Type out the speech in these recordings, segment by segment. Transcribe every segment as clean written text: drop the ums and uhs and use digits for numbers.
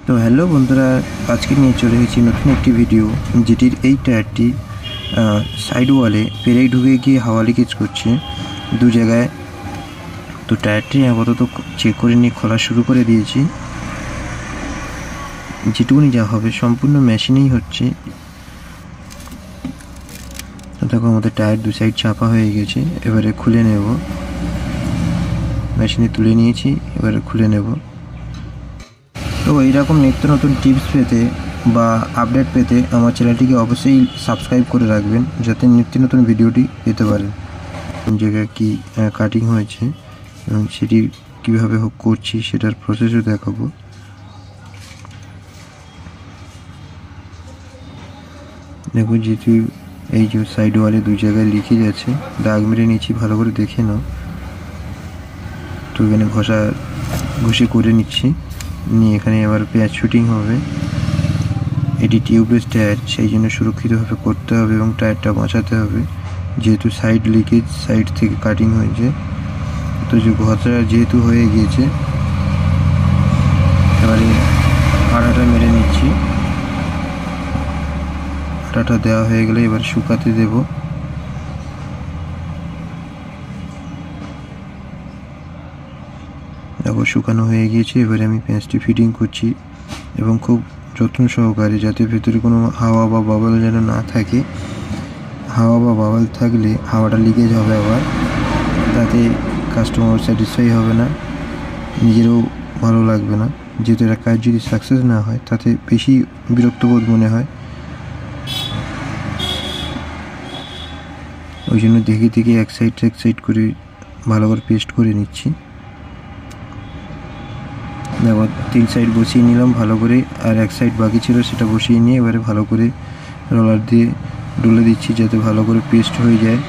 তো হ্যালো বন্ধুরা, আজকে নিয়ে চলে এসেছি নতুন একটি ভিডিও, যেটির এই টায়ারটি সাইড ওয়ালে পেরেক ঢুকে গিয়ে হাওয়া লিকেজ করছে দু জায়গায়। তো টায়ারটি আপাতত চেক করে নিয়ে খোলা শুরু করে দিয়েছি। যেটুকুনি যা হবে সম্পূর্ণ মেশিনেই হচ্ছে। দেখো আমাদের টায়ার দু সাইড চাপা হয়ে গেছে, এবারে খুলে নেব। মেশিনে তুলে নিয়েছি, এবারে খুলে নেব। তো এইরকম নিত্য নতুন টিপস পেতে বা আপডেট পেতে আমার চ্যানেলটিকে অবশ্যই সাবস্ক্রাইব করে রাখবেন, যাতে নিত্য নতুন ভিডিওটি পেতে পারেন। কোন জায়গায় কী কাটিং হয়েছে এবং সেটি কীভাবে করছি সেটার প্রসেসও দেখাবো। দেখো, যেহেতু এই যে সাইড ওয়ালে দু জায়গায় লিকেজ আছে, দাগ মেরে নিচ্ছি, ভালো করে দেখে নাও। তো এখানে ঘষে করে নিচ্ছি, নিয়ে এখানে এবার পেঁয়াজ শুটিং হবে। এটি টিউবলেস টায়ার, সেই জন্য সুরক্ষিতভাবে করতে হবে এবং টায়ারটা বাঁচাতে হবে, যেহেতু সাইড লিকেজ, সাইড থেকে কাটিং হয়েছে। তো যে ঘষা যেহেতু হয়ে গিয়েছে, এবারে আড়াটা মেরে নিচ্ছি। আড়াটা দেওয়া হয়ে গেলে এবার শুকাতে দেব। দেখো শুকানো হয়ে গিয়েছে, এবারে আমি পেঁয়াজটি ফিটিং করছি এবং খুব যত্ন সহকারে, যাতে ভেতরে কোনো হাওয়া বা বাবল যেন না থাকে। হাওয়া বা বাবল থাকলে হাওয়াটা লিকেজ হবে, আবার তাতে কাস্টমার স্যাটিসফাই হবে না, নিজেরও ভালো লাগবে না। যেহেতু একটা কাজ যদি সাকসেস না হয়, তাতে বেশি বিরক্তবোধ মনে হয়। ওই জন্য দেখে দেখে এক সাইড করে ভালো করে পেস্ট করে নিচ্ছি। দেখো 3 সাইড বসিয়ে নিলাম ভালো করে, আর এক সাইড বাকি ছিল সেটা বসিয়ে নিয়ে এবারে ভালো করে রোলার দিয়ে ডলে দিচ্ছি, যাতে ভালো করে পেস্ট হয়ে যায়।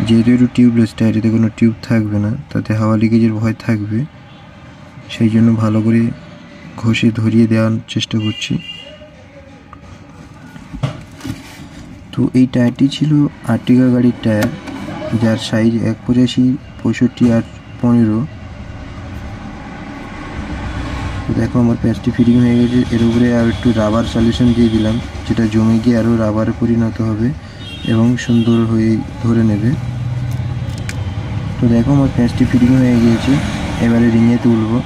যেহেতু একটু টিউবলেস টায়ার, এতে কোনো টিউব থাকবে না, তাতে হাওয়া লিকেজের ভয় থাকবে, সেই জন্য ভালো করে ঘষে ধরিয়ে দেওয়ার চেষ্টা করছি। তো এই টায়ারটি ছিল আর্টিকা গাড়ির টায়ার, যার সাইজ 185, 65 আর 15। দেখো আমার পেঁয়াজটি ফিটিং হয়ে গেছে। এর উপরে আর একটু রাবার সলিউশন দিয়ে দিলাম, যেটা জমে গিয়ে আরও রাবারে পরিণত হবে এবং সুন্দর হয়ে ধরে নেবে। তো দেখো আমার পেঁয়াজটি ফিটিং হয়ে গিয়েছে, এবারে রিংয়ে তুলবো।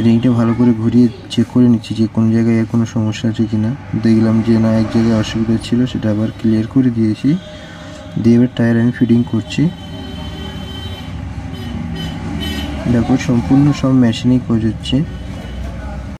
রিংটা ভালো করে ঘুরিয়ে চেক করে নিচ্ছি যে কোন জায়গায় এর কোনো সমস্যা আছে কিনা। দেখলাম যে না, এক জায়গায় অসুবিধা ছিল, সেটা আবার ক্লিয়ার করে দিয়েছি। দিয়ে এবার টায়ার আমি ফিটিং করছি। দেখো সম্পূর্ণ সব মেশিনেই কাজ হচ্ছে।